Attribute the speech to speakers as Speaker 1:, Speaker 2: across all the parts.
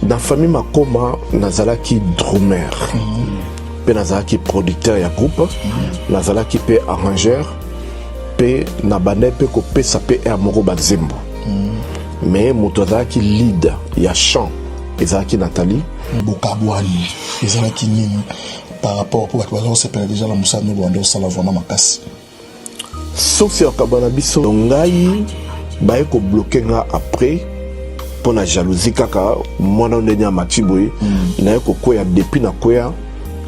Speaker 1: dans la famille Makoma nazalaki drummer pe nazalaki producteur ya groupe nazalaki pe arrangeur pe na bande pe ko pesa pe ya moko bazembo mais moto azalaki lead ya chant ezalaki Nathalie
Speaker 2: Bokabwani ezalaki nini par rapport pour que on s'appelle déjà la Moussa no bondo sala vraiment makasi
Speaker 1: sauf si akabana biso ngai baye ko bloquer nga après pour la jalousie kaka mwana ndenya machiboy na ko koya depuis na koya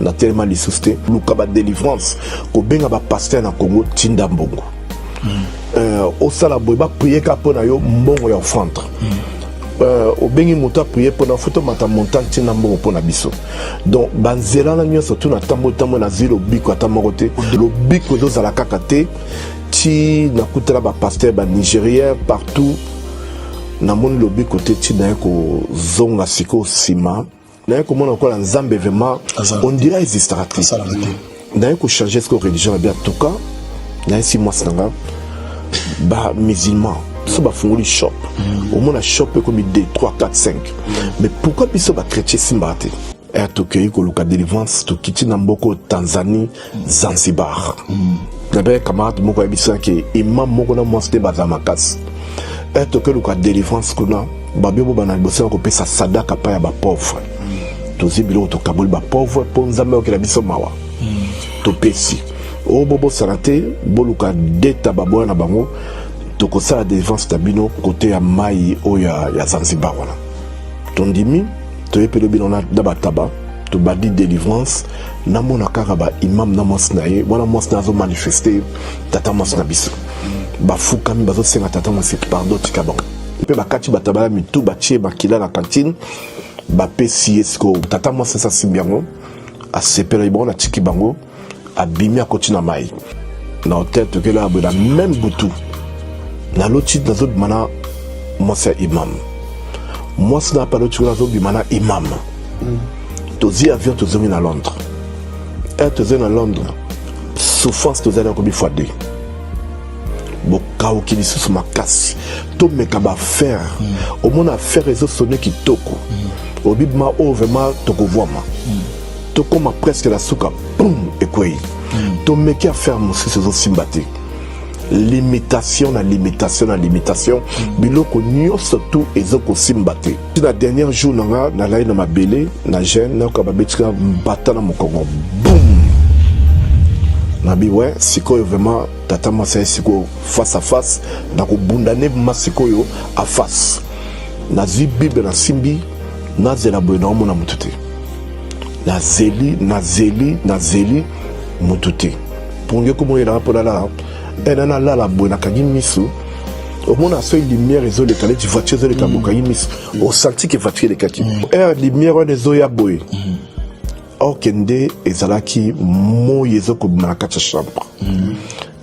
Speaker 1: na tellement li susté lukaba délivrance ko benga ba pasteur na Congo tinda mbongo au sala boy ba prier ka pona yo mbongo ya offrande au bengi moto a prier pour na photo mata montagne tinda mbongo pona biso donc banzela na nyoso tu na tambo na zilo biko atamokote lo biko zo zala kaka te ti na kutela ba pasteur ba nigérien partout na mon lobby côté ti na ko zonga siko sima na ko mona ko la nzambe vraiment on dirait existera te na ko changer ce religion bien en tout cas na si moi sanga ba musulman so ba fungoli shop au moins la shop comme 2 3 4 5 mais pourquoi biso ba chrétien simbate et to ke ko luka délivrance to kiti na mboko Tanzanie Zanzibar na be camarade moko ya biso ke imam moko na mosté bazamakasi et que le cas de délivrance qu'on a babio bana bossa ko pesa sadaka pa ya ba pauvre to zibilo to kabul ba pauvre pour nzambe okela biso mawa to pesi o bobo sanate boluka deta babona bango to ko sa délivrance tabino côté ya mai o ya Zanzibar wana tondimi to epelo bilona dabataba to badi délivrance na mona karaba imam na mosnaye wana mosna zo manifester tata mosna biso bafukami bazosenga tata mwasi pardon tikabon pe bakati batabala mitu batie bakila na cantine bapesi esko tata mwasi sa simbiango asepela ibon na tiki bango abimi akoti na mai na hotel to kela abela même butu na loti na zo bimana mwasi imam mwasi na pa loti na zo bimana imam tozi avion tozongi na Londres tozi na Londres souffrance tozali ko bifade bokao ki lisusu makasi to meka ba faire au moins affaire ezo sonner kitoko au bibma o vraiment toko voima to comme presque la souka boum et quoi to meka faire monsieur ezo simbate limitation na limitation biloko nyonso tout ezo ko simbate na dernier jour na lai na mabele na jeune na ko babetika mbata na mokongo boum nabi ouais sikoyo vraiment tata masa siko face à face na ko bundane masikoyo à face na zi bible na simbi na zela boyna mo na mutute na zeli mutute ponge ko mo ira pola la na la boyna kangi misu au moins so lumière ezo le kale ti voiture ezo le kaboka misu au senti que voiture le kaki lumière on ezo ya boy okende ezalaki moyi ezokobima na kati ya chambre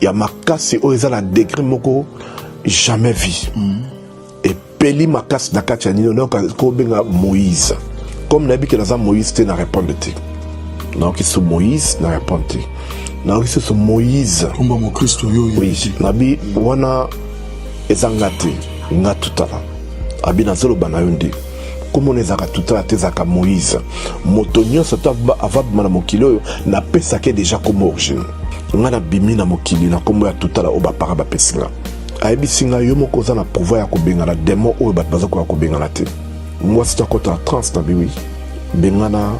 Speaker 1: ya makasi oyo eza na degré moko jamais vu epeli makasi na kati ya nini okobenga Moïse comme nayebi ke naza Moïse te na répondre te nayoki so Moïse na répondre te nayoki so Moïse
Speaker 2: komba mokristo oyo
Speaker 1: nabi wana eza nga te nga tutala abi nazoloba na yo nde comment les akatuta tezaka Moïse moto nyonso to avabima na mokili oyo napesaki déjà comme origine nga na bimi na mokili na kombo ya tutala oyo bapara bapesi nga ayebisi nga yo moko oza na pouvoir ya kobengana demo oyo bato bazokoka kobengana te mwasi to akota na trans na biwi bengana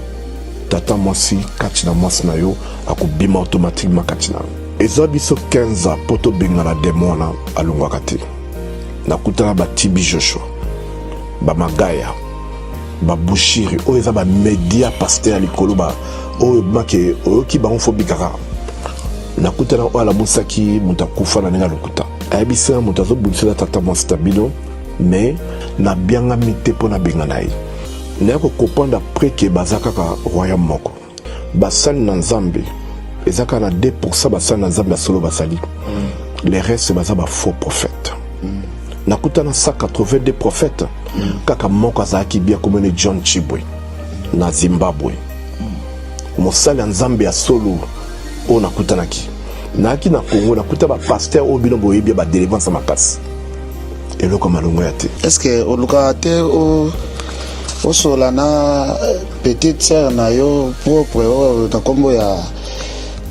Speaker 1: tata mwasi kati na mwasi na yo akobima automatiquement kati na yo eza biso 15 ans po tobengana demo wana alongwaka te nakutana batibi Joshua bamagaya babushiri oyo eza bamedia pasteur ya likolo oyo make oyoki bango fo bikaka nakutana oyo alabosaki moto akufa na ndenge lokuta ayebisa moto azobundisela tata mwasi tabino mais nabiangami te mpo nabenga na ye naye kokopanda apres ke baza kaka royaume moko basali na nzambe eza kaka na 2% basali na nzambe ya solo basali les restes baza bafaux prophète nakutana 182 prophètes kaka moko azalaki bia komene John Chibwe na Zimbabwe mosali ya nzambe ya solo oyo nakutanaki naki na Congo nakuta bapaster oyo bino boyebi badelivrance makasi eloko malongo ya te
Speaker 2: est-ce que oluka te
Speaker 3: osola na petite sœur na yo propre na kombo ya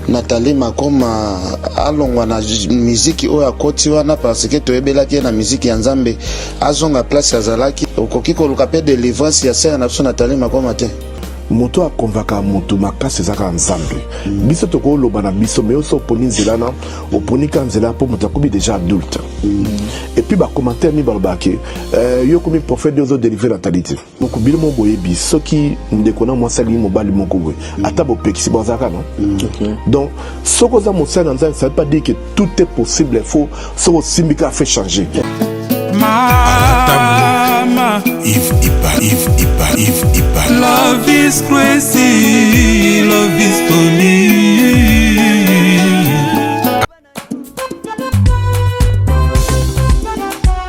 Speaker 3: Nathalie Makoma alongwa na muziki oyo akoti wana parce que toyebelaki na muziki ya Nzambe azonga place azalaki okoki koluka pe délivrance ya sœur na biso Nathalie Makoma te
Speaker 1: moto akonvaka moto makasi ezaka Nzambe biso tokoloba na biso mais oso oponi nzela na oponi ka nzela mpo moto akomi déjà adulte et puis bacommentaire mi balobaki yo komi prophète de ozo délivrer Natalité donc bino mo boyebi soki ndeko na mwasali mobali moko boye ata bopekisi bazaka non donc soko za mosali na Nzambe ça veut pas dire que tout est possible il faut soko simbika fait changer
Speaker 4: Mama, if love is crazy, love is funny.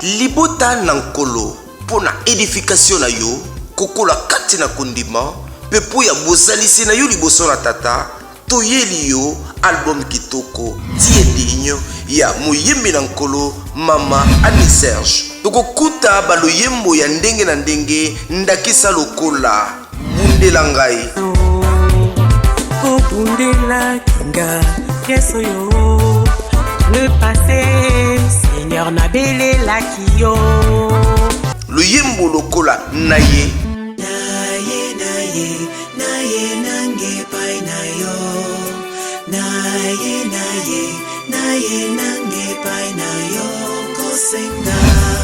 Speaker 5: Libota nankolo pona édification na yo, kokola kati na kondima, pepo ya bozalisi na yo liboso na tata, toyeli yo album kitoko tie ligne ya muyembi nankolo Mama Annie Serge. Toko kuta baloyembo ya ndenge na ndenge ndakisa lokola bundela ngai.
Speaker 6: Oh bundela kinga yeso yo le passé Seigneur na bele la kiyo.
Speaker 5: Loyembo lokola naye.
Speaker 6: Naye nange pai na yo. Naye nange pai na yo. Kosenga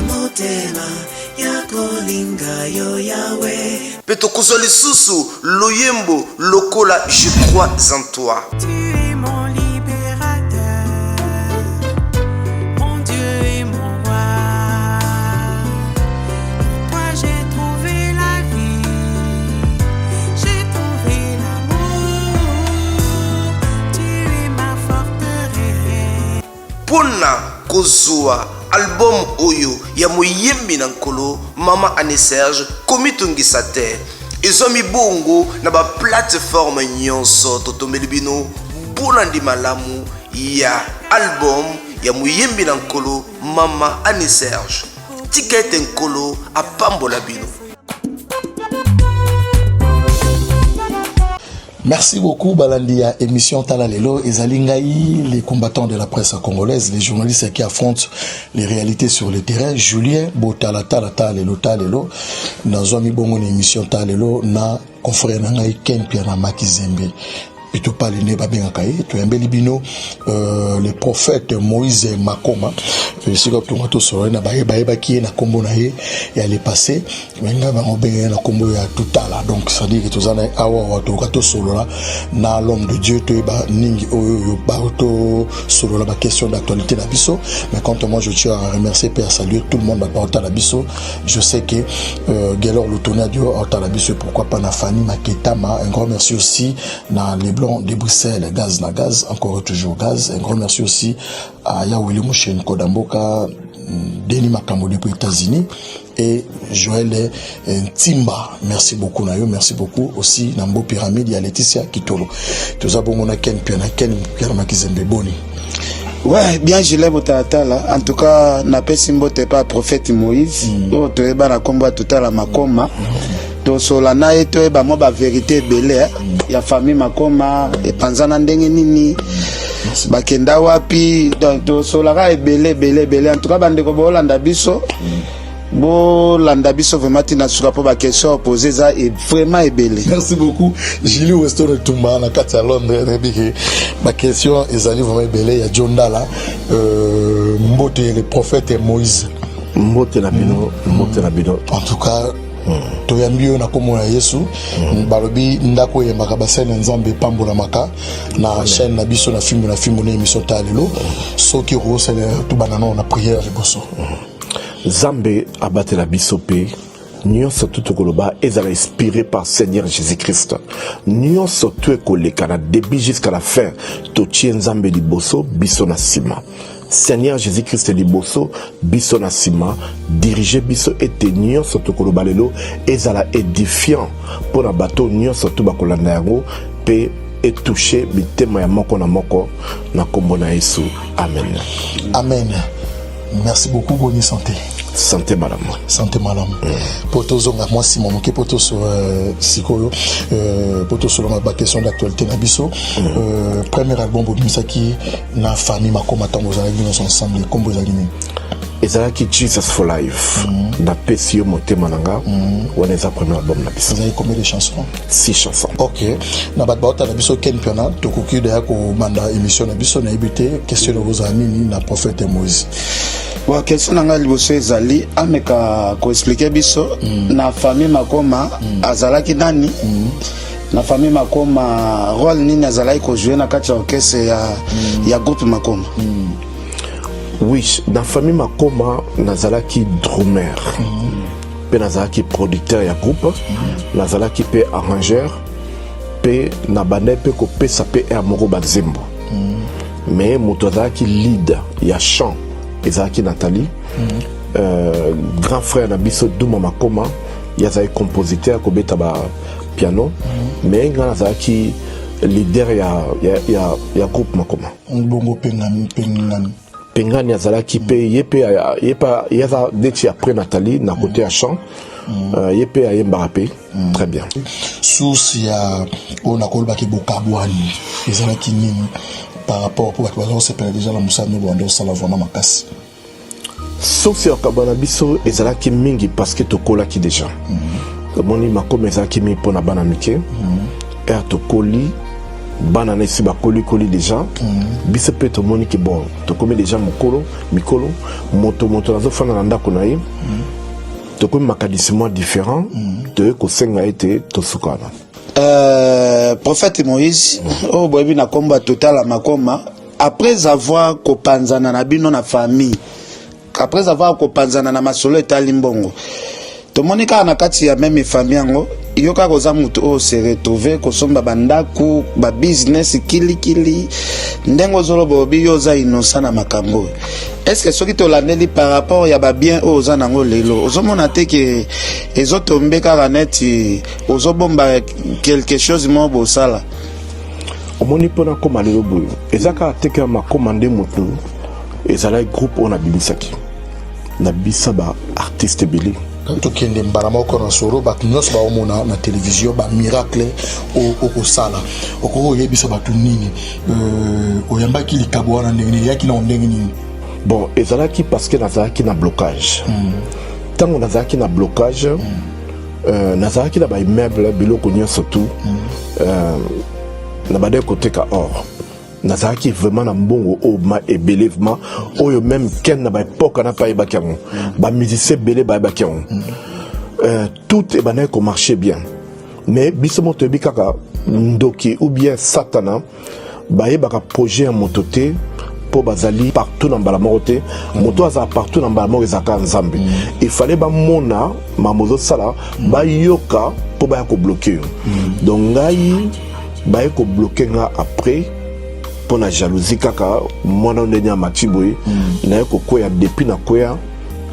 Speaker 6: motema ya kolinga yo yawe.
Speaker 5: Peto kozwa lisusu loyembo lokola je crois en toi.
Speaker 6: Tu es mon libérateur, mon Dieu et mon roi. Toi j'ai trouvé la vie, j'ai trouvé l'amour. Tu es ma forteresse.
Speaker 5: Pona kozwa album oyo ya moyembi na nkolo Mama Annie Serge komitungisa te ezomi bongo na ba plateforme nyonso totomeli bino bona ndi malamu ya album ya moyembi na nkolo Mama Annie Serge ticket nkolo apambola bino.
Speaker 2: Merci beaucoup, Balandia. Émission Talalelo et Zalingaï, les combattants de la presse congolaise, les journalistes qui affrontent les réalités sur le terrain. Julien Botala Talelo, dans une bonne émission Talalelo, na confrère Nangaï Kempia na Makizembe. Et tout parle ne babengakaye tu embeli bino le prophète Moïse Makoma c'est comme tout mato solo na baeba ki na kombo na ye ya le passé menga ba obenga na kombo ya tutala donc ça dit que tout ça na awa wato kato solo là na l'homme de Dieu to ba ningi oyo ba to solo la ba question d'actualité na biso mais quand moi je tiens à remercier et à saluer tout le monde ba porta la biso je sais que Gelor Lutona Dio porta la biso pourquoi pas na Fanny Maketama un grand merci aussi na les blancs de Bruxelles gaz na gaz encore toujours gaz un grand merci aussi à Yaweli Mouchen Kodamboka Denis Makambo depuis les États-Unis et Joël Timba merci beaucoup Nayo merci beaucoup aussi Nambo Pyramide ya Laetitia Kitolo tous abongo na Ken Pierre Makizembe Boni.
Speaker 3: Ouais, bien je lève au là. En tout cas, n'a pas simboté pas prophète Moïse. Oh, tu es bas la combat tout à la Makoma. To solana et tu es bas moi ba vérité belé. Ya famille Makoma et panzana ndenge nini. Bakenda wapi donc to solara et belé. En tout cas, bande ko bolanda biso. Bon, l'andabiso vraiment tina suka po ba question posée ça est vraiment ébélé.
Speaker 2: Merci beaucoup. Julie Weston Tumba na kati à Londres rebiki ma question ezali vraiment ébélé ya John Dala mbote le prophète Moïse.
Speaker 1: Mbote na bino.
Speaker 2: En tout cas toyambio na komo na Yesu balobi ndako yembaka basene Nzambe pambola maka na chaîne na biso na film na émission Talalelo soki rosele tout banano na prière liboso.
Speaker 1: Zambe abatela bisope nyonso tout koloba ezala inspiré par Seigneur Jésus-Christ nyonso tout koleka na début jusqu'à la fin to tie Nzambe liboso biso na sima Seigneur Jésus-Christ liboso biso na sima diriger biso ete nyonso tout koloba lelo ezala édifiant pour na bato nyonso tout bakolanda yango pe et toucher bitema ya moko na kombo na Yesu amen.
Speaker 2: Amen. Merci beaucoup, bonne santé.
Speaker 1: santé malamu.
Speaker 2: Santé malamu. Poto zonga moi Simon Moké poto sur sikoyo poto sur la question d'actualité na biso. Premier album Bobimisaki na famille makoma tango za nous ensemble comme vous allez.
Speaker 1: Ezalaki Jesus for Life. Na pesio motema nanga. On est premier album na biso.
Speaker 2: Vous avez combien de chansons?
Speaker 1: 6 chansons.
Speaker 2: OK. Na batbauta na biso Ken Piana to koki de ko manda émission na biso na ibité question de vos amis na prophète Moïse.
Speaker 3: Wa question nanga liboso ezali ameka ko expliquer biso na famille makoma azalaki nani? Na famille makoma rôle nini azalaki ko jouer na kati ya orchestre ya groupe makoma?
Speaker 1: Oui, dans la famille Makoma, nazalaki drummer. Pe nazalaki producteur ya groupe, nazalaki pe arrangeur, pe nabane pe ko pe sape e amoro bazembo. Mais motozalaki lead ya chant, ezalaki Nathalie. Grand frère nabiso Douma Makoma, yazaki compositeur ko beta ba piano, mais nazalaki leader ya groupe Makoma.
Speaker 2: Bongo pengani.
Speaker 1: Pengani azalaki pe yepa yaza deti après Nathalie na côté à chant yepe ayemba pe très bien.
Speaker 2: Source ya on a kolba ki bokabwani ezalaki nini par rapport pour que on s'appelle déjà la Moussa Nebo ando sala vraiment makasi.
Speaker 1: Source ya kabana biso ezalaki mingi parce que tokolaki déjà. Moni makoma ezalaki mi pona bana mike. Tokoli bana na isi bakoli déjà biso pe to moni ki bon to komi déjà mikolo moto nazo fana na ndako na ye to komi makadisement différent de ko senga été to sukana
Speaker 3: prophète Moïse o boyebi na komba total makoma après avoir kopanzana na bino na famille après avoir kopanzana na masolo etali mbongo to monika na kati ya même famille ngo yoka koza mutu o se retrouver kosomba bandaku ba business kili ndengo zolo bobi yoza innocent na makambo. Est-ce que soki to landeli par rapport ya ba bien oza nango lelo ozomona te ke ezotombe kaka neti ozobomba quelque chose mo bosala
Speaker 1: omoni pona koma lelo boyo ezaka teke ma commandé mutu ezala groupe on a bimisaki na bisa ba artiste belé
Speaker 2: tokende mbala moko na soro bato nyonso baomona na télévision ba miracle okosala okoko oyebisa bato nini oyambaki likabo wana ndenge nini yaki na ndenge nini?
Speaker 1: Bon ezalaki parce que nazalaki na blocage ntango nazalaki na blocage nazalaki na baimmeuble biloko nyonso tu na bade koteka or nazalaki vraiment na mbongo o ma ebelevement oyo même ken na ba époque na pa ebaki yango ba musicien belé ba ebaki yango tout est bané ko marcher bien mais biso moto ebi kaka ndoki ou bien satana ba ebaka projet ya mototé po bazali partout na mbala moko te moto aza partout na mbala moko ezaka nzambe il fallait ba mona mamozo sala ba yoka po ba ko bloquer donc ngai ba ko bloquer nga après pour la jalousie kaka mwana ndenya matiboy na ko koya depuis na koya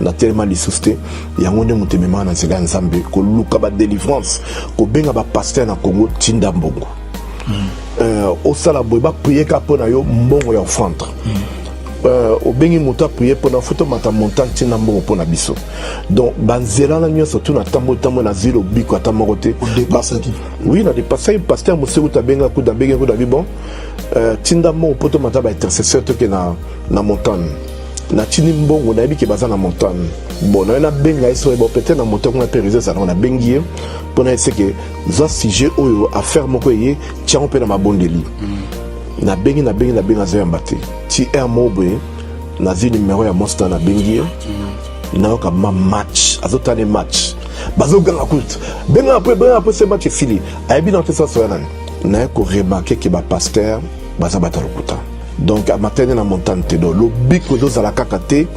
Speaker 1: na tellement lisouste yango nde mutemema na nzela nzambe ko luka ba délivrance ko benga ba pasteur na Congo tinda mbongo au sala boy ba prier ka pona yo mbongo ya offrande au bengi muta prier pona photo mata montant tinda mbongo pona biso donc banzela na nyoso tuna tambo na zilo biko atamoko te
Speaker 2: dépassaki
Speaker 1: oui na dépasser pasteur monsieur ta benga ku da benga ku da bon tinda mo poto mata ba intercesseur to ke na montagne na tini mbongo na yebi ke baza na montagne bon na benga eso e bo peut-être na montagne na période ça na bengi pona ese ke za sujet oyo affaire moko ye tiango pe na mabondeli na bengi za yambate ti er mobe na zi numéro ya monster na bengi na ka match azotane match bazo ganga kut benga après ce match fini ayebi na tesa so yana na ko remarquer que ba pasteur baza batalukuta donc a matin na montagne te do lo biko do zala kakate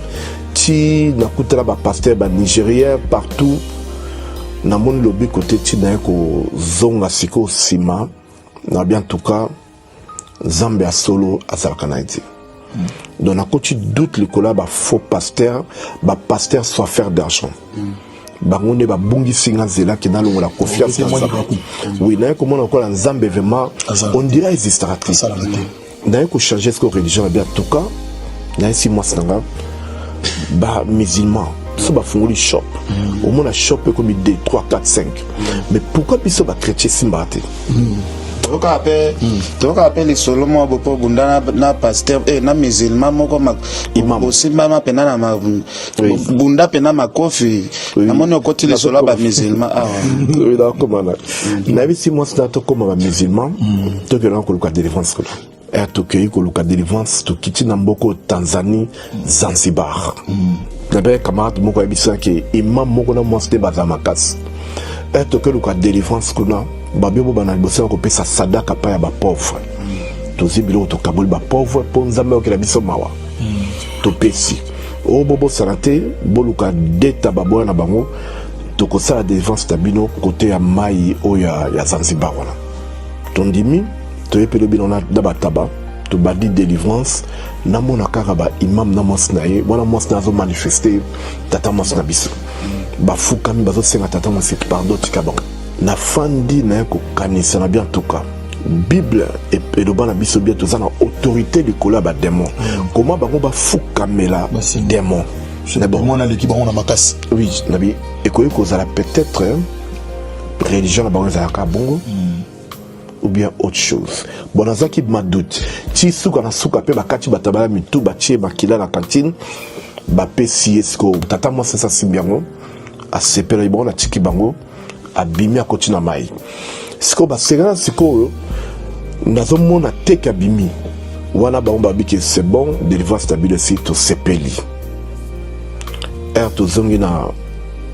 Speaker 1: ti na kutela ba pasteur ba nigérien partout na mon lo biko te ti na ko zonga siko sima na bien en tout cas Zambia solo azala kanaiti donc na ko ti doute le kola ba faux pasteur soit faire d'argent bangonde ba bungi singa zela ki na longo la confiance oui na comment encore en Zambie vraiment on dirait existera ça na ko changer ce que religion bien en tout cas na si moi sanga ba musulman biso bafungoli shop au moins la shop est comme 2 3 4 5 mais pourquoi biso ba chrétien simba te
Speaker 3: toka appelle Solomon bopo bunda na pasteur na musulman moko
Speaker 1: imam
Speaker 3: osimba ma pena na bunda pena makofi na moni okoti le solo ba musulman
Speaker 1: oui d'accord mana na bisi moi c'est to comme ba musulman to que na ko luka délivrance ko to que ko luka délivrance to kiti na mboko Tanzanie Zanzibar d'abord camarade moko ebisa ke imam moko na moi c'était bazamakas to que luka délivrance ko na babio bana bosa ko pesa sadaka pa ya ba pauvre to zibilo to kaboli ba pauvre po nzambe okela biso mawa to pesi o bobo sanate boluka deta baboya na bango to ko sala défense tabino côté ya mai o ya Zanzibar wana to ndimi to epelo bino na bataba to badi délivrance na mona kaka ba imam na mosnaye wana mosna zo manifester tata mosna biso ba fukami bazo senga tata mosna pardon tikabang na fandi na ko kanisa na bien tout cas Bible et le ban biso bien tout ça na autorité de kola ba démon comment bango ba fukamela démon
Speaker 2: c'est bon moi na l'équipe on a makasi
Speaker 1: oui nabi et ko zala peut-être religion na bango za ka bongo ou bien autre chose bon nazaki ma doute ti suka na suka pe bakati batabala mitu batie bakila na cantine ba pesi esko tata moi ça simbiango a sepela bon na tiki bango abimi akoti na mai siko basengana siko nazomona teka bimi wana bango babiki c'est bon délivrance stabile si to sepeli to zongi na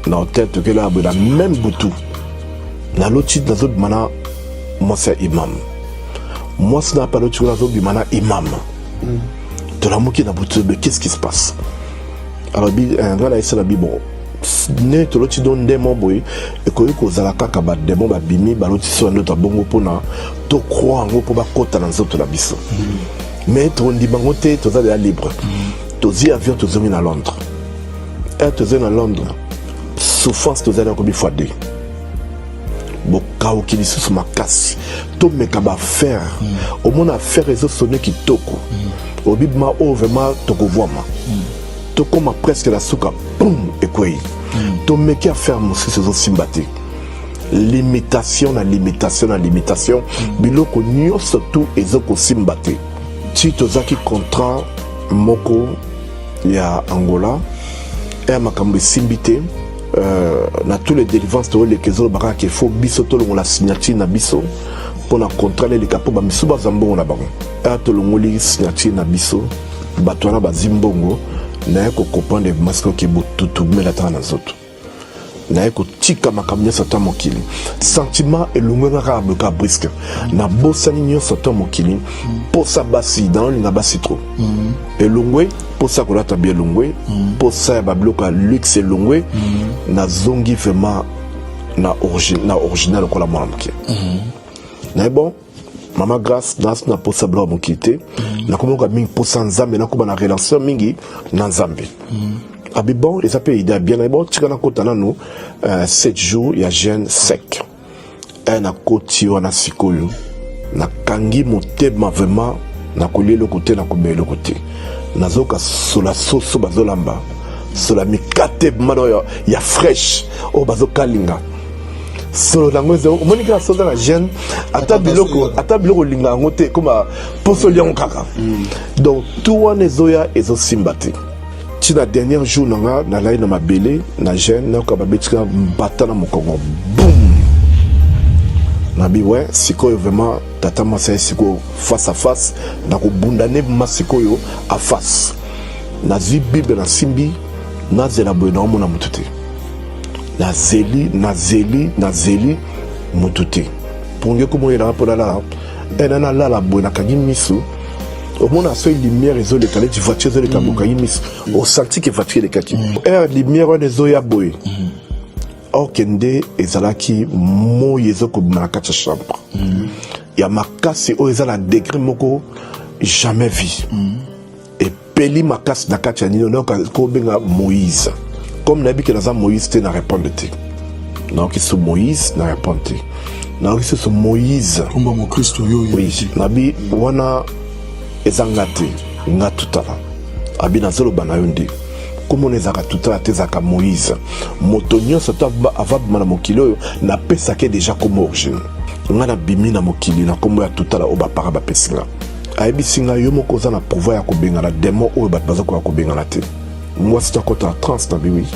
Speaker 1: hôtel to kela abela même butu na loti nazo mana moi c'est imam moi ça n'a pas loti nazo bimana imam to la moki na butu mais qu'est-ce qui se passe alors bi ngala isa la bibo ne to loti don démon boy et ko ko zala kaka ba démon ba bimi ba loti so ndo bongo pona to croire ngo po ba kota na nzoto na biso mais to ndi bango te to za libre to zi avion to zomi na Londres to zi na Londres souffrance to za na ko bi fois 2 bokao kili susu makasi to meka ba faire au mon affaire réseau sonné qui toko au bibma o vraiment to ko voir to comme presque la souka boum et quoi to meki a faire mon ce simbati limitation na limitation biloko nyonso tout ezoko simbati ti tozaki contrat moko ya Angola et makambo simbité na tous les délivrances to les kezo baka ke fo biso to la signature na biso pour na contrat les capo ba misuba zambo na bango et to longoli signature na biso batwana ba zimbongo na ko comprendre masque ke botutu mela tana zoto na ko tika makamnya sata mokili sentiment elongwe rabe ka brisque na bosani nyo sata mokili pour sa basi dans linga basi trop elongwe pour ça ko lata bien elongwe pour ça ba bloka luxe elongwe na zongi vraiment na original ko la mwanamke na bon mama grâce nas na pour ça blo mokité na komoka mingi pour ça nzambe na ko na relation mingi na nzambe abi bon les appels idée bien bon tikana kota nanu 7 jours ya jeûne sec na koti wana sikoyo na kangi motema vraiment na kolie le côté na kobele le côté nazoka sola soso bazolamba sola mikate mano ya fresh o bazokalinga solo lango zo monika soza na jeune ata biloko linga ngote comme poso lion kaka donc tout wana ezoya ezosimbati tina dernier jour nanga na lai na mabele na jeune na ko babetika mbata na mokongo boum na bi ouais sikoyo vraiment tata masa siko face à face na ko bundane masikoyo à face na zi bible na simbi na zela bono mona mutute na zeli mutute ponge ko moyela pour la na la bono kangi misu au moins à seuil lumière et les calets voiture les kabukaïmis au senti que voiture les kaki air lumière des oya boy okende ezalaki moyezo ko na kati chambre ya makasi o ezala degré moko jamais vu et peli makasi na kati ni no ko benga Moïse comme nabi que dans Moïse te na répondre te non qui sous Moïse na répondre te non qui sous Moïse
Speaker 2: comme mon Christ yo
Speaker 1: oui nabi wana ezangate nga tutala abi na zolo bana yonde comme on ezaka tout à tezaka Moïse moto nyonso to ava bima na mokili oyo na pesake déjà comme origine nga na bimi na mokili na kombo ya tout à la oba para ba pesinga ayebisinga yo moko za na pouvoir ya kobengana démon oyo bato bazakoka kobengana te mwasi takota na trans na biwi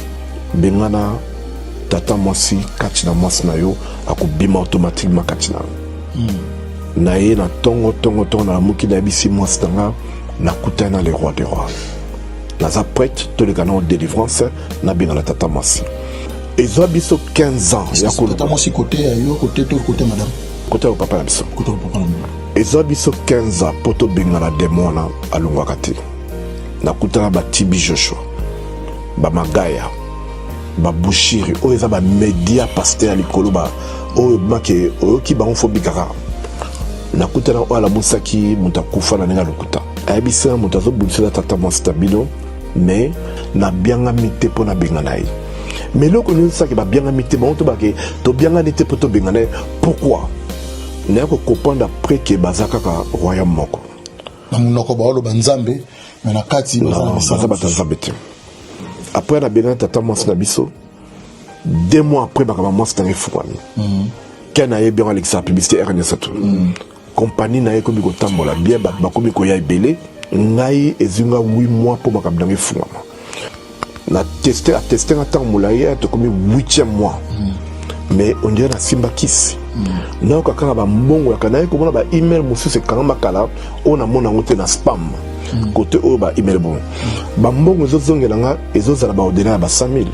Speaker 1: bengana tata mwasi kati na mwasi na yo akobima automatiquement kati na na ye na tongo na la moki na yebisi mwasi nanga nakutana na le roi des rois naza prêtre toleka na délivrance na bengana tata mwasi ezwa biso 15 ans ya
Speaker 2: tata mwasi côté ya yo côté to côté madame
Speaker 1: côté au papa na biso
Speaker 2: côté au papa na biso
Speaker 1: ezwa biso 15 ans poto bengana démon na alongwaka te nakutana batibi Joshua bamagaya babushiri oyo eza bamédia paster ya likolo oyo make oyoki bango fo bikaka nakutana oyo alabusaki moto akufa na ndenge lokuta ayebisaka moto azobundisela tata mwasi tabino me nabiangami te mpo nabengana ye me eloko nyonsaki babiangami te bango tobake tobiangani te mpo tobengana ye pourquoi naye kokopanda après ke baza kaka royaume moko
Speaker 2: na monoko baoloba nzambe me na kati
Speaker 1: baza bato nzambe te après nabengana tata mwasi na biso 2 mois après bakaba mwasi ntango efungwami ke na ye bien alekisa publicité rns to compagnie na ye komi kotambola bien bato bakomi koya ebele ngai ezinga 8 mois mpo makambo ntango efungwama na ateste nga ntango molai tokomi 8e mois mais on dirait nasimba kisi nayoka kaka bambongo yaka naye komona baemail mosusu ekangama kala oyo namona yango te na spam kote oyo baemail bongo bambongo ezozongela nga ezozala baodela ya ba 100 000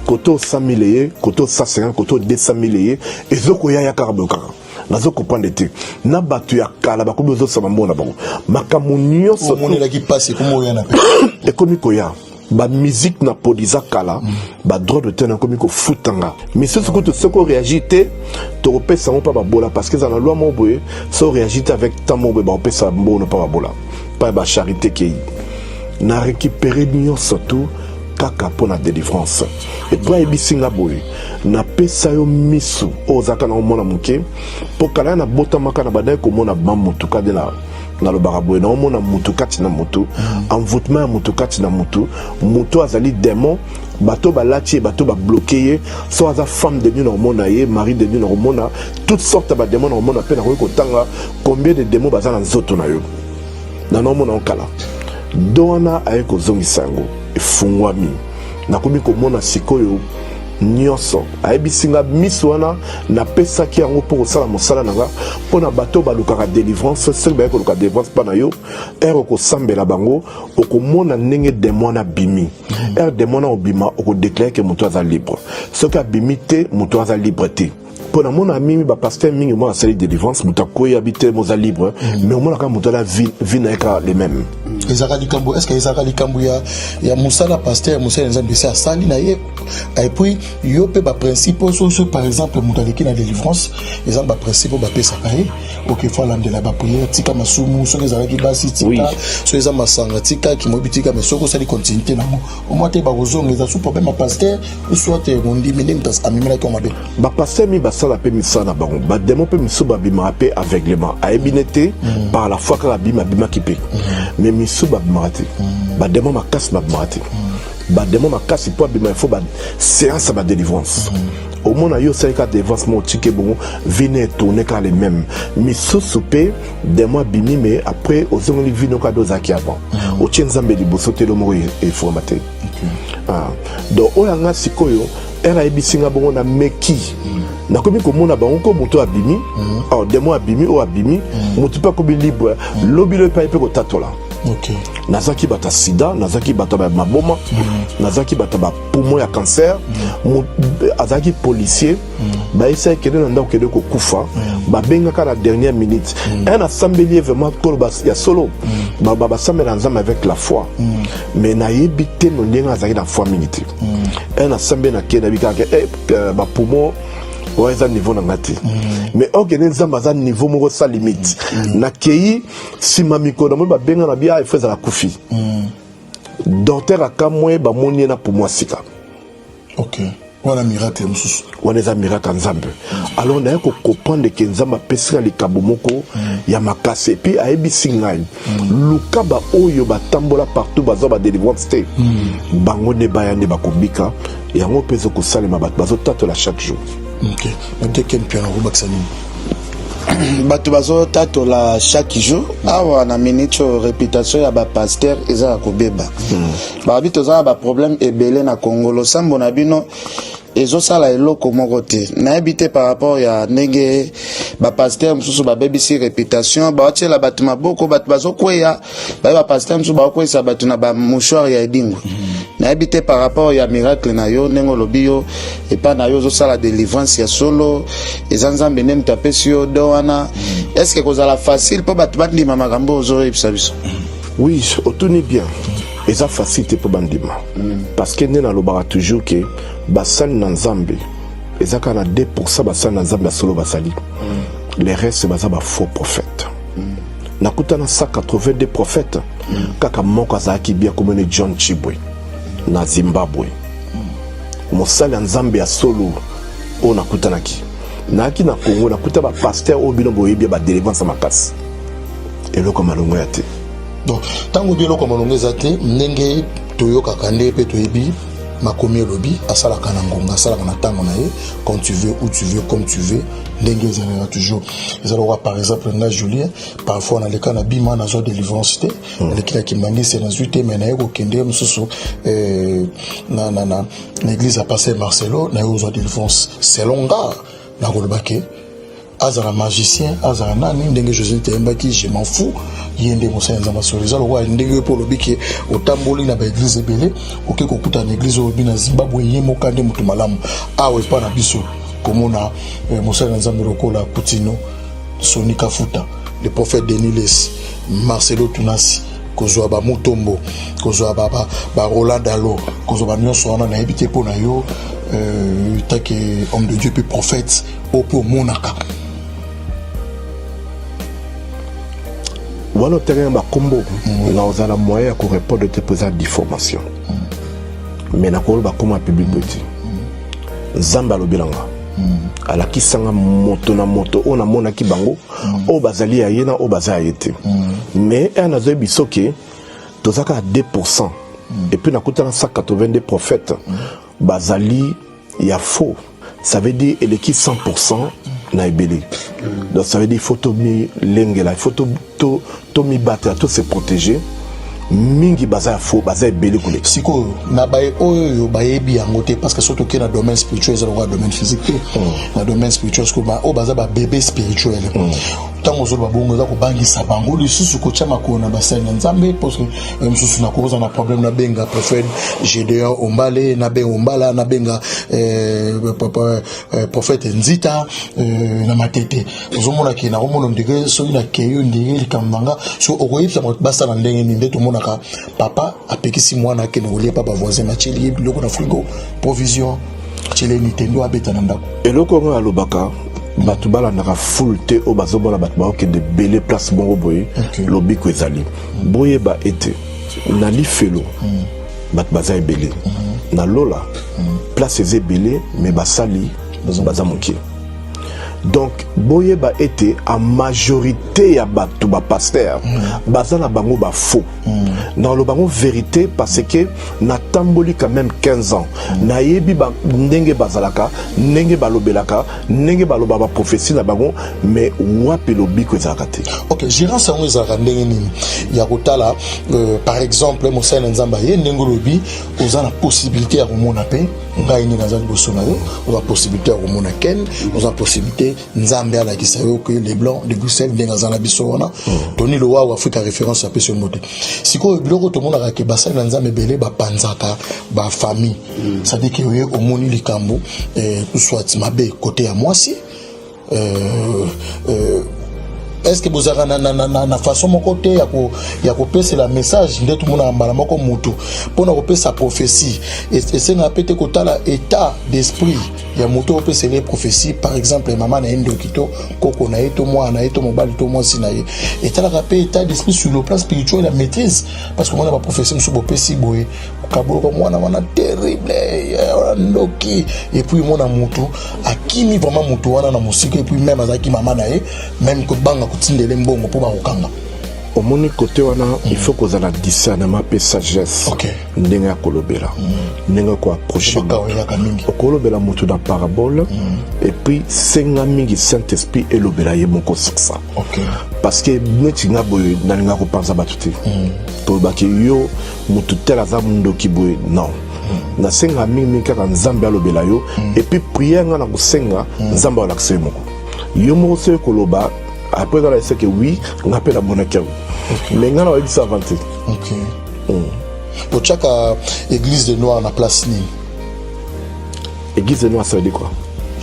Speaker 1: koto 100 000 eye koto 150 koto 200 000 eye ezokoya ya kaka boyo kaka nazokopande te na bato ya kala bakomi ozosala mbongo na bango makambo nyonso
Speaker 2: omonelaki pasi ekomoyana
Speaker 1: ekomi koya musique na podisa kala droit de terre komi kofutanga mais ce que soko réagit te tokopesa ngo pa babola parce que za na loi mo boye so réagit avec tant mo boye bapesa mbono pa babola pa ba charité kei na récupérer nyonso tout kaka pour la délivrance et pour ebisinga boye na pesa yo misu ozaka na omona muke pour kala na botamaka na badai komona bamutuka de na lobaka boye na omona mutukati na mutu envoûtement ya mutukati na mutu mutu azali démon bato balati bato ba bloqué so aza femme de nuit na omona ye mari de nuit na omona toutes sortes ba démons na omona pe na ko tanga combien de démons bazana nzoto na yo na omona okala doana aye kozongisa yango efungwami nakomi komona sikoyo nyonso ayebisinga miso wana napesaki yango mpo kosala mosala nanga mpo na bato balukaka délivrance soki baye koluka délivrance mpa na yo ere okosambela bango okomona ndenge démon abimi ere démon obima okodeklare ke moto aza libre soki abimi te moto aza libre te mpo na mona mimi bapaster mingi mo asali délivrance moto akoyi abi te moza libre mais omonaka moto ala vi na ye kaka le même
Speaker 2: ezaka likambo est-ce que ezaka likambo ya musala pasteur musala nzambe se asali na ye et puis yo pe ba principe so par exemple moto aleki na délivrance ezanga ba principe ba pesa kaye OK faut landela ba prière tika masumu so ezalaki basi tika so eza masanga tika ki mobitika mais soko sali continuité nango au moins te ba kozonga eza sous problème ya pasteur soit mondi minimum tas amimela ko mabe
Speaker 1: ba pasteur mi basala pe misana bango ba démon pe miso ba bima pe aveuglement aebinete par la foi ka bima ki pe mais miso ba bimate ba démon makasi ba bimate ba démon makasi po bima il faut ba séance ba délivrance au moins yo c'est ka délivrance mo tike bon vine tourner ka les mêmes miso souper démon bimi mais après aux only vino ka dozaki avant au tienzambe liboso te lo mo e formate donc oyanga sikoyo era ebisinga bongo na meki nakomi komona bango ko moto abimi démon abimi o abimi moto pa ko bi libre lobilo pa pe ko tatola
Speaker 2: OK
Speaker 1: nazaki bata sida nazaki bata ba maboma nazaki bata ba poumon ya cancer azaki policier ba essaye kede na ndako kede ko kufa ba benga ka la dernière minute un assemblée vraiment ko ya solo ba sambela nzambe avec la foi mais na yebite no ndenga azaki na foi minute un assemblée na kede bika ba poumon ouais ça niveau na ngati mais organiser nzamba za niveau moko sa limite na kei sima mikolo mo ba benga na bia efeza la kufi docteur akamwe ba moni na pour moi sika
Speaker 2: OK wana miracle mususu
Speaker 1: wana eza miracle nzambe alors naye comprendre que nzambe apesika likambo moko ya makasi epuis ayebisi ngai luka baoyo batambola partout bazwa badelivrance te bango nde baya nde bakobika yango mpe ezokosalema bato bazotatola chaque jour.
Speaker 2: ok nabite ken piano kobakisa nini
Speaker 3: bato bazotatola chaque jour awa na minute réputation ya bapaster eza ya kobeba babi toza na baproblème ebele na Congo losambo na bino ezosala eloko moko te nayebi te par rapport ya ndenge bapaster mosusu babebisi réputation baotiela bato maboko bato bazokweya baye bapaster mosusu baokweyisa bato na bamouchoir ya edingo nayebi te par rapport ya miracle na yo ndenge olobi yo epa na yo ozosala délivrance ya solo eza nzambe nde moto apesi yo do wana estce kozala facile mpo bato bandima makambo ozoyebisa biso?
Speaker 1: Oui, otuni bien eza facile te mpo bandima parce que nde nalobaka toujours ke basali na nzambe eza kaka na 2% basali na nzambe ya solo basali les restes baza bafaux prophète nakutana 182 prophètes kaka moko azalaki bia komone John Chibwe na Zimbabwe mosali ya nzambe ya solo oyo nakutanaki naaki na Congo nakuta bapaster oyo bino boyebi ya badelivrance makasi eloko malongo ya te.
Speaker 2: donc tango biloko malongo eza te ndenge toyokaka nde mpe toyebi makomi elobi asalaka na ngonga asalaka na ntango na ye quand tu veux où tu veux comme tu veux ndenge ezalaka toujours ezalaka par exemple nga Julien parfois naleka na bima nazwa délivrance te nalekilaki mbangisi nazwi te me naye kokende mosusu na l'église ya Pasteur Marcelo naye ozwa délivrance selon nga nakolobake azala magicien azala nani ndenge José teyembaki je m'en fous yende mosala nzamba solo eza lokwa ndenge po lobiki otamboli na baeglise ebele oke kokuta na église oyo na Zimbabwe ye mokande moto malamu awe pa na biso komona mosala nzambe lokola Kutino Soni Kafuta le prophète Denis Lesi Marcelo Tunasi kozwa ba Mutombo kozwa ba Roland Dalo kozwa ba nyonso wana na ebite po na yo take homme de Dieu puis prophète au po monaka
Speaker 1: wana otenga bakombo na ozala moyen ya korépondre te présent d'information mais nakoloba bakoma ya public boye te nzambe alobelanga alakisanga moto na moto oyo namonaki bango oyo bazali ya ye na oyo baza ya ye te mais aya nazoyebi biso ke tozaka ya 2% et puis nakutana 182 prophètes bazali ya faux ça veut dire eleki 100% na ebele donc ça veut dire il faut tomi lengela il faut tomi battre to se protéger mingi baza faux baza ebele kule
Speaker 2: siko na baye oyo bayebi yango te parce que surtout que na domaine spirituel c'est le domaine physique na domaine spirituel ce que ba o baza ba bébé spirituel tango zo babongo za ko bangisa bango lisusu ko tchama ko na basenya nzambe parce que mususu na koza na problème na benga prophète Gédéon Ombale na benga Ombala na benga prophète Nzita na matete ozomona ki na omona ndenge so ina keyo ndenge likamanga so okoyipsa basa na ndenge ni ndeto mona ka papa apekisi mwana ke ngolie papa voisin macheli biloko na frigo provision chele Nintendo abeta na ndako
Speaker 1: eloko ngo alobaka bato balandaka full te o bazobona bato baokende bele place bongo boye lobiko ezali boyeba ete na lifelo bato baza ebele na lola place eza ebele me basali baza moke donc boyeba ete a majorité ya bato bapaster baza na bango bafaux na lo bango vérité parce que natamboli quand même 15 ans nayebi ndenge bazalaka ndenge balobelaka ndenge baloba ba prophétie na bango mais wapi lobiko ezalaka te.
Speaker 2: ok gérance yango ezalaka ndenge nini ya kotala par exemple mosala nzamba ye ndenge lobi oza na possibilité ya komona pe ngai ni naza liboso na yo oza possibilité ya komona ken oza possibilité nzambe alakisa yo que les blancs de Bruxelles ndenge aza na biso wana toni lo wa Afrika référence ya peso mote sikoyo biloko tomonaka ke basali na nzambe ebele bapanzaka bafamille c'est-à-dire que oye omoni likambo soit mabe côté ya mwasi est-ce que vous avez na façon mon côté ya ko pesa la message ndetu mona mbala moko mutu pona ko pesa prophétie et c'est na pété kotala état d'esprit ya mutu ko pesa les prophéties par exemple maman na endo kito koko na eto moi na eto mobali to moi sinaye état la état d'esprit sur le plan spirituel la maîtrise parce que moi na prophétie mso bo pesi boye kabolo mwana wana terrible ndoki et puis mona mutu akimi vraiment mutu wana na musika et puis même azaki mama na ye même ko banga kutindele mbongo po ba kokanga
Speaker 1: au moni côté wana il faut que la discernement et sagesse ndenge ya kolobela ndenge ko approcher kolobela mutu na parabole et puis senga mingi Saint-Esprit et lobela ye moko ça parce que neti nga boye na linga ko pensa batuti to baki yo mutu tela za mundo kiboye non na senga mingi kaka nzambe alobela yo et puis prière nga na kusenga nzambe alakse moko yo mo se koloba après on a dit que oui on appelle la monnaie mais on a dit ça vanté
Speaker 2: pour chaque église de Noir na place ni
Speaker 1: église de Noir ça veut dire quoi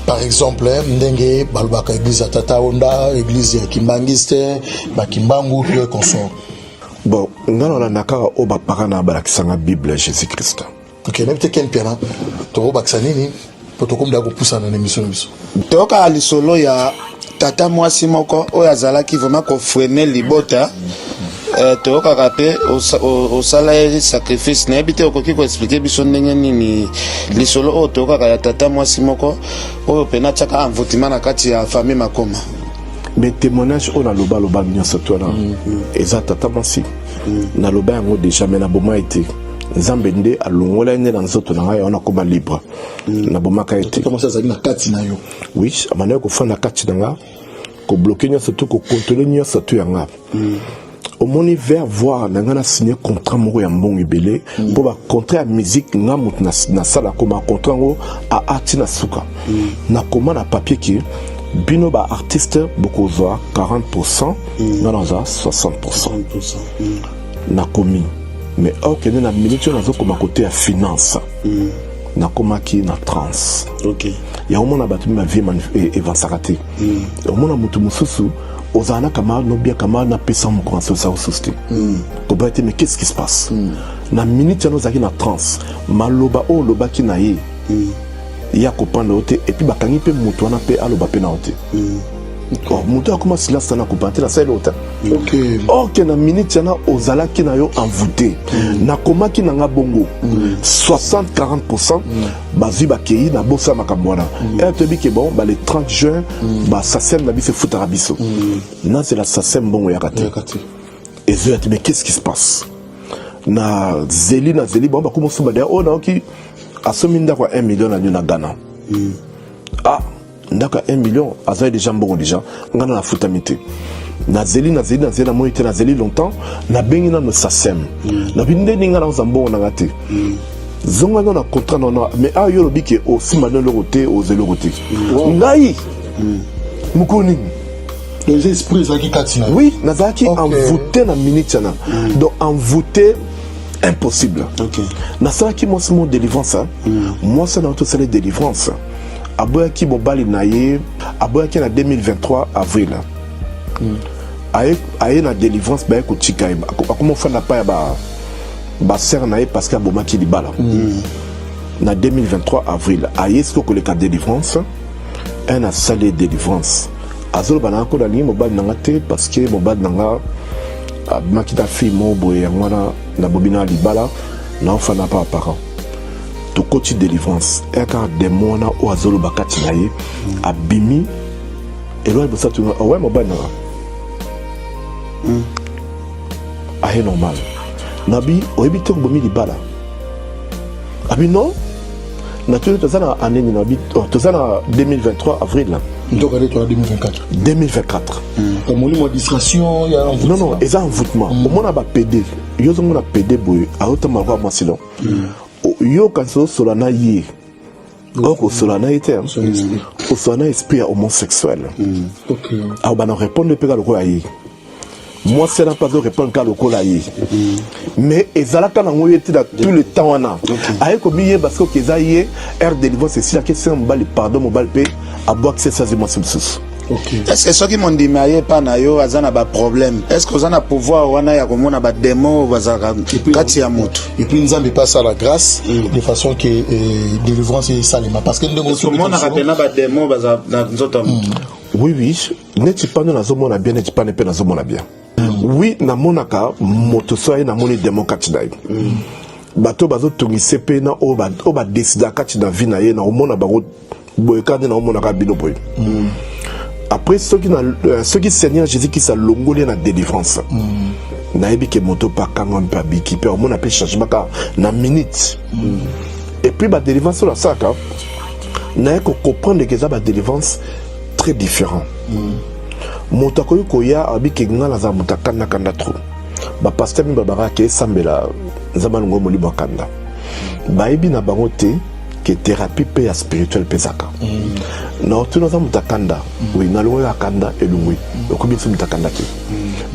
Speaker 2: par exemple ndenge balbaka église ya Tata Onda église ya Kimbangiste ba Kimbangu puis consort
Speaker 1: bon on a nakara o ba parana ba la Bible Jésus Christ
Speaker 2: n'importe quel piano to ba nini pour to comme da ko poussa na émission biso
Speaker 3: to ka li solo ya tata mwasi moko oyo azalaki vraiment kofrene libota toyokaka mpe osala ye sacrifice nayebi te okoki koexplike biso ndenge nini lisolo oyo toyokaka ya tata mwasi moko oyo pena tiaka envoûtement na kati ya famille makoma
Speaker 1: mais témoignage oyo naloba nyonso to wana eza tata mwasi naloba yango déjà mais naboma ete nzambe nde alongola ene na nzoto na ngai wana koma libre na bomaka ete
Speaker 2: na kati na yo
Speaker 1: oui amana ko fana kati na nga ko bloquer nyonso to ko contrôler nyonso to yanga au moni vers voir na nga na signer contrat moko ya mbongo ebele pour ba contrat ya musique nga mutu na sala koma contrat ngo a ati na suka na koma na papier ki bino ba artiste bokozwa 40% nga na za 60% na komi mais ok na minute na zo koma côté ya finance na koma ki na trans ya omona batu ma vie evansaka te omona mutu mususu ozana kama no bien kama na pesa mo commencer ça au société ko mais qu'est-ce qui se passe na minute na zaki na trans maloba o loba ki na ye ya kopanda ote et puis bakangi pe mutu wana pe aloba pe na ote mutu akoma silence na kopante na sale ote ok na minute na ozala ki na yo envoûté na koma ki na nga bongo 60-40% bazi bakei na bosa makamwana et te bi ke bon ba le 30 juin ba sasem na biso futara biso na c'est la sasem bongo ya kate et je dis mais qu'est-ce qui se passe na zeli bon ba komo somba derrière on a qui asomi ndako 1 million na na Ghana ah ndaka 1 million azali déjà mbongo déjà ngana na futamite na zeli na moi été na zeli longtemps na bengi na no sasem na binde ninga na mbongo na ngate zonga na contrat non mais a yo lobi ke o sima no lokote o zelo kote ngai mukoni
Speaker 2: les esprits zaki katina
Speaker 1: oui nazaki envoûté na minute na donc envoûté impossible na ça qui moi c'est mon délivrance moi c'est dans tout ça les délivrance aboyaki mobali na ye aboyaki na 2023 avril aye na délivrance baye kotika ye akoma ofanda pa ya basere na ye parce que abomaki libala na 2023 avril aye siko koleka délivrance un asali délivrance azoloba na nga konalingi mobali na nga te parce que mobali na nga abimaki na fille mo boye yango wana na bobina ya libala na ofanda pa parent tokoti délivrance eka demo wana oyo azoloba kati na ye abimi eloi bosa tunga owe mobali nanga aye normal nabi oyebi te obomi libala abi non na tuni toza na aneni nabi toza na 2023 avril
Speaker 2: donc allez toi 2024
Speaker 1: molimo
Speaker 2: distraction ya
Speaker 1: non eza envoûtement omona ba PD yo zongo na PD boye aota malwa mwasilo yo kanso solana ye oko solana ete o solana esprit homosexuel ah ba na répondre pe ka lokola ye moi c'est pas de répondre ka lokola ye mais ezalaka na ngoye ti da tout le temps wana aye ko biye parce que kezaye air de divorce c'est la question mbali pardon mobile pe abo accès ça moi c'est
Speaker 3: est-ce que soki mondimi aye pa na yo aza na baproblème est-ce que oza na pouvoir wana ya komona bademo bazalaka kati ya motu
Speaker 2: et puis nzambe pasa la grâce de façon que délivrance esalema parce que
Speaker 3: ndemomonaka pena bademo baza na nzoto
Speaker 1: oui neti pano nazomona bien neti pane mpe nazomona bien oui namonaka moto so aye namoni demo kati na ye bato bazo tungise pe na o ba décida kati na vie na ye na omona bango boyekande na omona ka bino boy. Après ceux qui Seigneur Jésus qui s'allongolé na délivrance. Na yebi ke moto pa kanga mpa biki pe omona pe changement ka na minute. Et puis ba délivrance la saka na ko comprendre que ça ba délivrance très différent. Moto ko koya abiki ngala za mutakanda kanda trop. Ba pasteur mi babara ke sambela zamango moli bakanda. Ba yebi na bango te que thérapie pe spirituelle pesaka. Na otuno za mutakanda, oui na longo ya kanda elungwe. Okubi su mutakanda ke.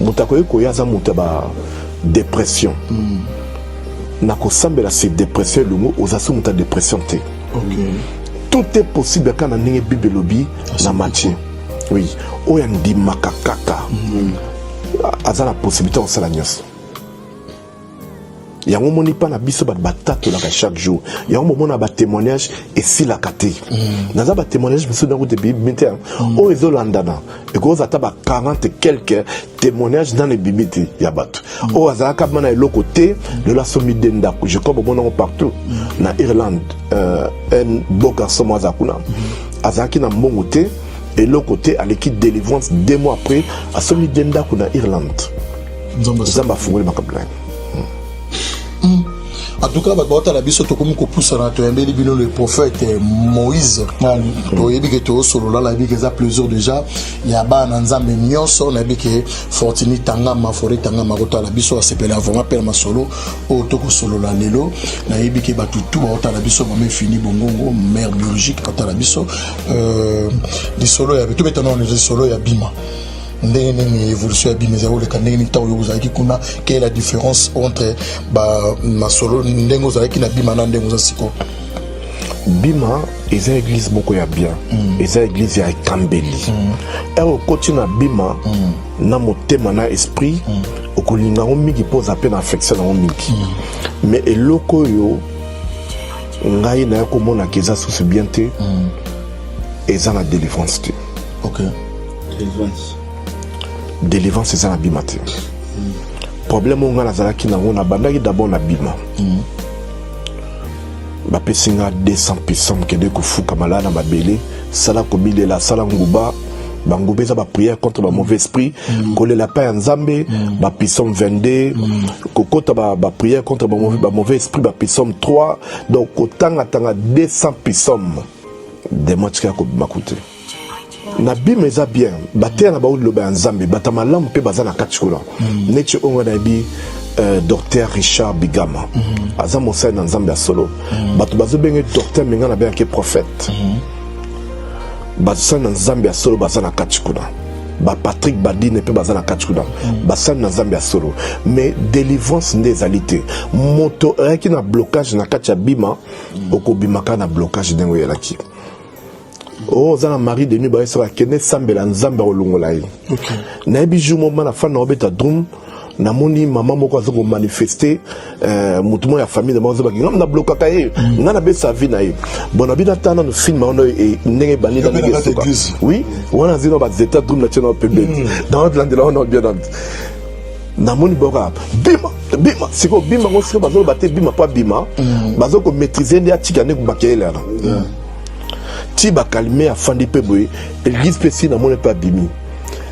Speaker 1: Mutako ko ya za mutaba dépression. Na ko sambela c'est dépression lungu ozasu muta dépression te. Tout est possible quand on a bibelobi na match. Oui, oya ndi makakaka. Aza la possibilité on sala nyos. Ya moni pa na biso ba batatu la chaque jour. Ya mona ba témoignage et si la kate. Naza ba témoignage biso dans route bibi minter. O ezolandana. Et ko za ba 40 et quelques témoignages dans les bibiti ya batu. O aza ka mana le côté de la somme denda. Je comme mon partout na Irlande un beau garçon moi zakuna. Azaki na mongote et l'autre côté à l'équipe délivrance 2 mois après à somme denda kuna Irlande. Zamba fungoli makabla.
Speaker 2: En tout cas, la biso to comme ko poussa na to yambeli bino le prophète Moïse. To yebi ke to solo la la bi ke za plusieurs déjà. Ya ba na nzambe nyonso na bi ke fortini tanga ma forêt tanga ma kota la biso asepela vraiment pela ma solo o to ko solo la lelo na yebi ke ba tutu ba la biso ba me fini bongongo mère biologique kota la biso di solo ya bitu betano ni solo ya bima. Ndenge évolution ya bima zao le kanenge tawo yo uzaki kuna quelle est la différence entre ba masolo ndenge uzaki na bima na ndenge uzasiko.
Speaker 1: Bima eza église moko ya bien eza église ya Kambeli ero koti na bima na motema na esprit okolinga ngo mingi poza pe na affection na mingi mais eloko yo ngai na ko mona keza sous bien te eza na délivrance te.
Speaker 2: OK.
Speaker 1: Délivrance eza na bima te. Problème on a zalaki na ngona bandaki d'abord na bima. Ba pesinga 200 puissants que de ko fuka malana ba belé sala ko bilela sala nguba bangobe za ba prière contre ba mauvais esprit kolela pa ya nzambe ba puissant 22 kokota ba prière contre ba mauvais esprit ba puissant 3 donc kotanga tanga 200 puissants de motika ko makute na bima eza bien batea na baudi loba ya nzambe batama lamu pe bazana katikola neti onga na bi docteur Richard Bigama aza mosai na nzambe ya solo bato bazobenge docteur menga na bien ke prophète bazosai na nzambe ya solo bazana katikola ba Patrick Badine pe bazana katikola basai na nzambe ya solo mais délivrance nde ezali te moto ayaki na blocage na kati ya bima okobimaka na blocage ndengo yelaki. Oh, zana mari de nuit ba sera kene sambela nzambe olongola ye.
Speaker 2: OK.
Speaker 1: Na yebi jour moment na fa na obeta drum na moni maman moko azo manifester mutumo ya famille de mazo ba ngam na bloka ka ye ngana be sa vie na ye. Bona bina tana no film ono e ndenge bani na ndenge soka. Oui, wana zino ba zeta drum na tena pembe. Dans l'Inde là on a bien dans. Na moni boka bima siko bima ngo siko bazo baté bima pas bima bazo ko maîtriser ndi atika ne ko bakela na. Ti ba calmer afandi pe boy église pesi na mona pas bimi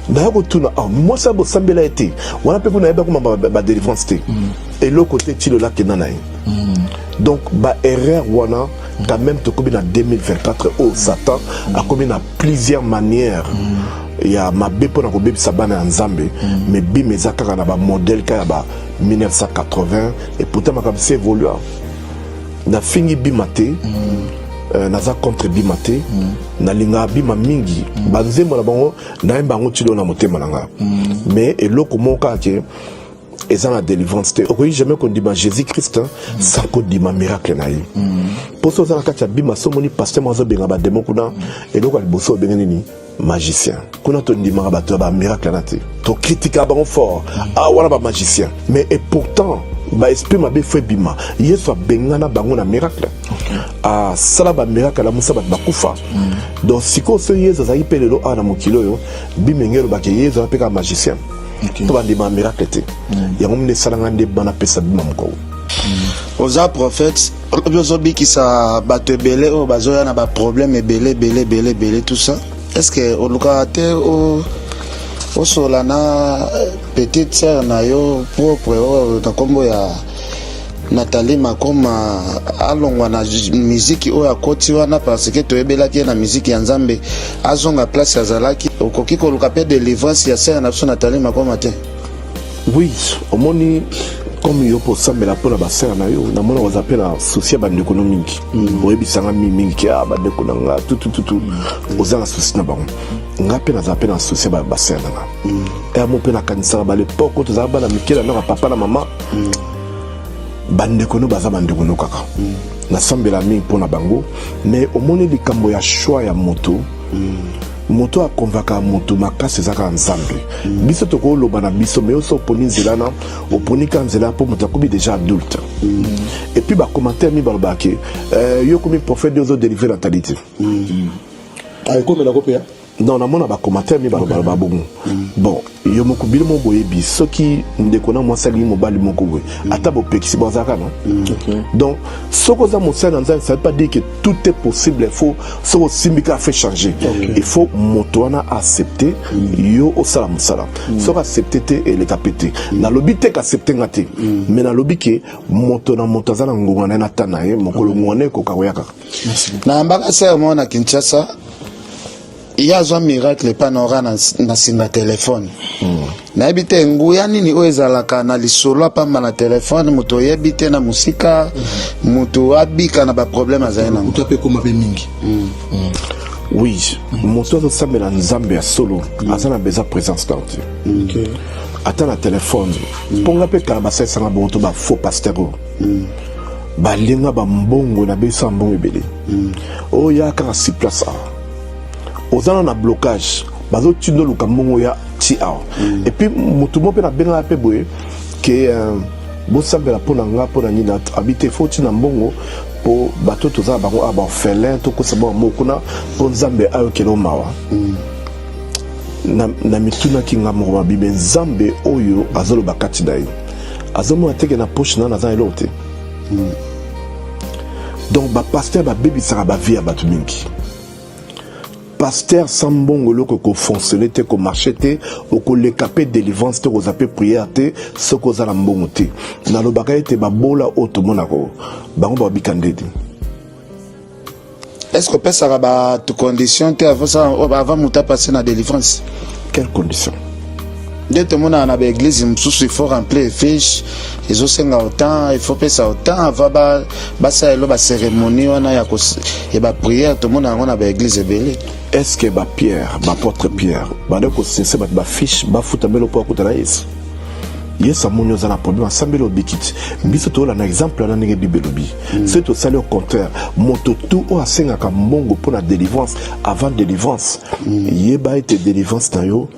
Speaker 1: na yako tuna moi ça bo sambela été wana pe ko na yeba ko ba délivrance té et l'autre côté ti le lac nanaï donc ba erreur wana quand même to kobi na 2024 au Satan a commis na plusieurs manières il y a ma bepo na ko bebisa bana nzambe mais bim ezaka na ba modèle ka ba 1980 et pourtant ma comme c'est évolué na fini bimaté naza contre bimate na linga bima mingi banzembo na bango na yemba ngo tilo na motema nanga mais eloko moka ke eza na délivrance te okoyi jamais qu'on dit Jésus Christ sans qu'on dit ma miracle na ye pour ça na kati bima somoni pasteur mozo benga ba démon kuna eloko liboso benga nini magicien kuna to ndima ba to ba miracle na te to critique bango fort wana ba magicien mais et pourtant ba esprit mabe fait bima yesu bengana bango na miracle sala ba miracle la musa ba kufa donc siko so yesu za ipelelo ana mokilo yo bimengelo ba ke yesu apeka magicien to ba ndima miracle te ya ngomne sala ngande bana pesa bima mko
Speaker 3: oza prophète ozobikisa bato ebele oyo bazoya na baproblème ebele tout ça. Est-ce que oluka te osola na petite sœur na yo propre oyo na kombo ya Nathalie Makoma alongwa na musique oyo akoti wana parce que toyebelaki na musique ya Nzambe azonga place azalaki okoki koluka pe délivrance ya sœur na biso Nathalie Makoma te?
Speaker 1: Oui, omoni comme yo po sambela pona ba sœur na yo na mona waza pela souci ba ndeko no mingi oyebisanga mingi ki ba ndeko na nga tout ozanga souci na bango nga pe na za pe na souci ba sœur na nga mo pe na kanisa ba l'époque to za ba na mikela na papa na mama bandeko no baza bandeko no kaka na sambela mingi pona bango mais omoni likambo ya choix ya moto moto akonvaka moto makasi ezaka Nzambe biso tokoloba na biso mais oso oponi nzela na oponi ka nzela po moto akomi déjà adulte et puis ba commentaire mi balobaki yo komi prophète de délivrer la talité
Speaker 2: comme la copie
Speaker 1: non na mona ba commentaire mi baloba bongo bon yo moko bile mo boyebi soki ndeko na mwasali mobali moko boye ata bo pekisi bazaka non donc soko za mosala Nzambe ça veut pas dire que tout est possible. Il faut soko simbika fait changer il faut moto wana accepter yo osala mosala soko accepter te et le capter na lobi te accepter ngate mais na lobi ke moto na moto za na ngongana na tanaye mokolo ngone ko kakoyaka
Speaker 3: na mbaka sermon na Kinshasa. Il y a un miracle panora na téléphone. Na ebite nguya nini o ezalaka na lisolo pamba na téléphone moto yebite na musika moto abika na ba problème azaina
Speaker 2: moto pe koma be mingi.
Speaker 1: Oui, moto zo sambela Nzambe ya solo azana beza présence dans Dieu. OK. Ata na téléphone ponga pe karabasa sanga bonto ba faux pasteur. Ba linga ba mbongo na besa mbongo ebele. O ya ka si place ozana na blocage bazo tindo luka mbongo ya ti awa et puis mutu mo pe na benga pe boye ke bo sambela pona nga pona nyina habiter foti na mbongo po bato toza bango aba orphelin to ko sabo moko na po Nzambe ayo kelo mawa na mituna kinga mo ba bibe Nzambe oyo azolo bakati dai azomo ateke na poche na za elote donc ba pasteur ba bibi sara ba vie ba tumingi pasteur sambongo loko ko fonctionner te ko marcher te o ko le capé délivrance te ko zape prière te ce ko za la mbongo te na lo bakay te ba bola auto monako bango ba bikandedi.
Speaker 3: Est-ce que peut ça ba tu condition te avant muta passer na délivrance?
Speaker 1: Quelles conditions?
Speaker 3: Dès tout le monde a l'église, il faut remplir les fiches, ils ont autant, il faut payer ça autant, avant ça la cérémonie, il y a prière, tout le monde a l'église.
Speaker 1: Est-ce que Pierre, apôtre Pierre, c'est ba fiche, ba futabelo pour kutanaïs? Yes, amonyo za na problème asambelo bikiti. Biso to la na exemple na nge bibelobi. C'est au salut au contraire. Moto tout o asenga ka mbongo pour la délivrance avant délivrance. Yeba ete délivrance na yo.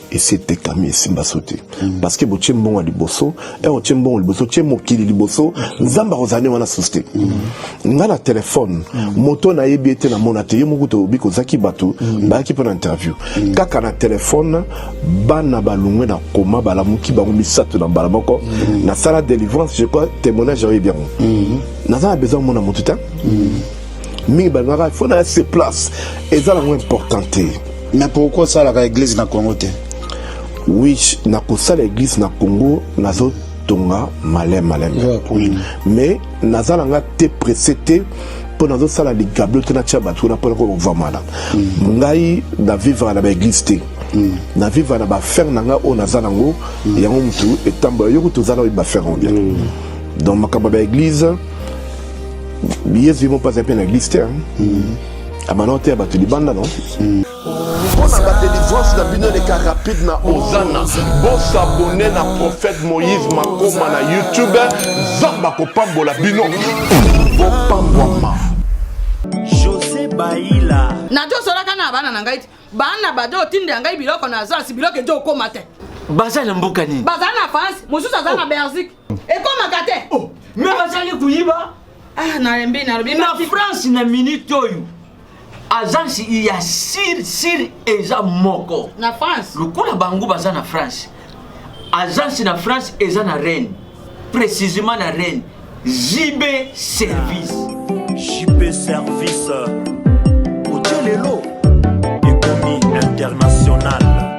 Speaker 1: Et c'était Camille Simba sauté parce que boche mbongo liboso et on tient mbongo liboso tient mokili liboso nzamba rozane wana société ngana téléphone moto na yebete na monate yemuko to biko zaki bato ba ki pona interview kaka na téléphone bana balungwe na koma bala muki bango misato na bala moko na sala délivrance je crois témoignage est bien na za besoin mona motuta mi balanga faut na se place et ça la moins importante.
Speaker 3: Mais pourquoi ça la église na Congo te?
Speaker 1: Oui, na kosala l'église na Congo nazo tonga malem mais nazala nga te précédé pour nazo sala li gablo te na tia batu na pour ko vamala ngai na vivre na ba église te na vivre na ba faire na nga o nazala ngo yango mutu etamba yoko tozala ba faire bien donc makamba ba église Yesu mo pas un peu na église te amanote abatu libanda non. On a la délivrance na bino les cas rapide na Ozana. Bon s'abonner na prophète Moïse Makoma na YouTube. Zamba ko pambola bino. Bo pamboma.
Speaker 7: José Baila.
Speaker 8: Na jo sola kana bana na ngai. Bana bado tinde ngai biloko na za si biloko njo koma te.
Speaker 7: Baza na mboka nini?
Speaker 8: Baza na France, mosusu aza na Belgique. E koma kate.
Speaker 7: Oh, mais baza ni kuyiba.
Speaker 8: Ah na rembi na robi.
Speaker 7: Na France na minute oyo. Agence il y a sir eza moko
Speaker 8: na France
Speaker 7: lokola bango baza na France agence na France eza na Rennes précisément na Rennes JB Service.
Speaker 9: JB Service. Otelelo. Économie internationale.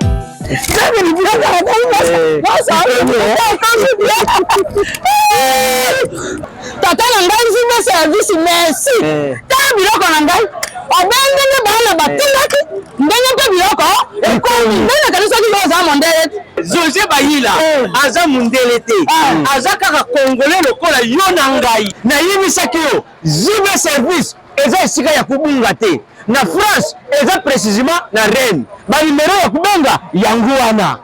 Speaker 8: Tata na ngai JB Service merci. Ta biloko na ngai obengenge bana batindaki ndenge mpe biloko ekomi ndenge kanisaki oza mondele
Speaker 7: José Bayila aza mundele te aza kaka congolais lokola yo na ngai nayebisaki yo JB Service eza esika ya kubunga te na France eza précisément na Rennes banimero ya kubenga yango wana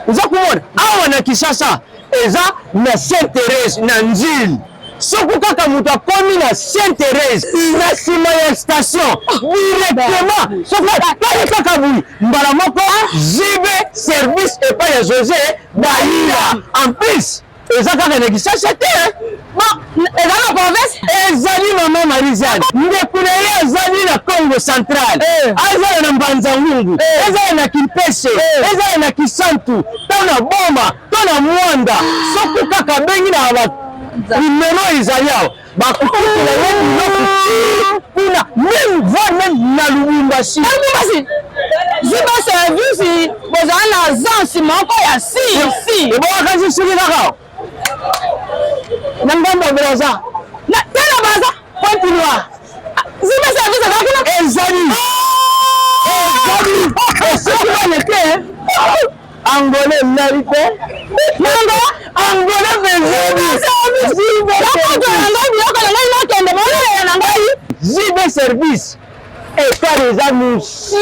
Speaker 7: oza komona awa na Kinshasa eza na Sainte-Thérèse na Nzili soki kaka moto akomi na Sainte-Thérèse na nsima ya station directement soki atali kaka boyi mbala moko JB Service epai ya José Bayila en plus eza kaka na Kinshasa te eza na province ezali mama Marizane ndeko na ye azali na Congo central azali na Mbanza-Ngungu ezali na Kimpese ezali na Kisantu to na Boma to na Mwanda soki kaka bengi na numero ezali awa bakutukela ye biloko kuna même voire même na Lubumbashi JB Service bozala na agence moko ya si ebowakasi soki kaka na ngambo braza na tena baza continue JB Service ezali soki baneke Angolais mérité. Angolais JB Service. Et par les amis, si